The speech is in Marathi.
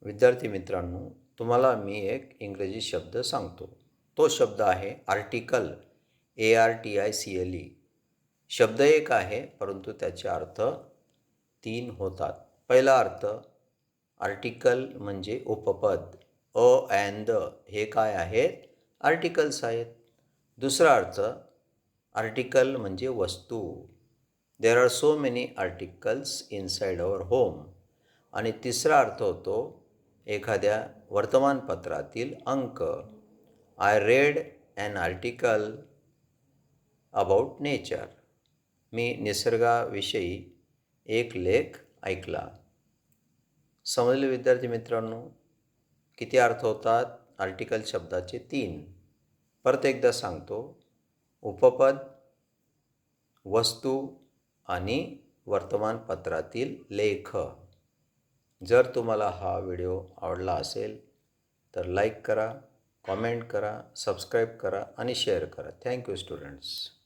विद्यार्थी मित्रांनो, तुम्हाला मी एक इंग्रजी शब्द सांगतो. तो शब्द आहे आर्टिकल. ARTICLE. शब्द एक आहे, परंतु त्याचे अर्थ 3 होतात. पहिला अर्थ, आर्टिकल म्हणजे उपपद. अ अँड द हे काय आहेत? आर्टिकल्स आहेत. दुसरा अर्थ, आर्टिकल म्हणजे वस्तू. There are so many articles inside our home. आणि तिसरा अर्थ होतो एखाद्या वर्तमानपत्रातील अंक. I read an article about nature. मी निसर्गाविषयी एक लेख ऐकला. समजले विद्यार्थी मित्रांनो? किती अर्थ होतात आर्टिकल शब्दाचे? 3. परत एकदा सांगतो. उपपद, वस्तू आणि वर्तमानपत्रातील लेख. जर तुम्हाला हा व्हिडिओ आवडला असेल तर लाईक करा, कॉमेंट करा, सबस्क्राईब करा आणि शेअर करा. Thank you students.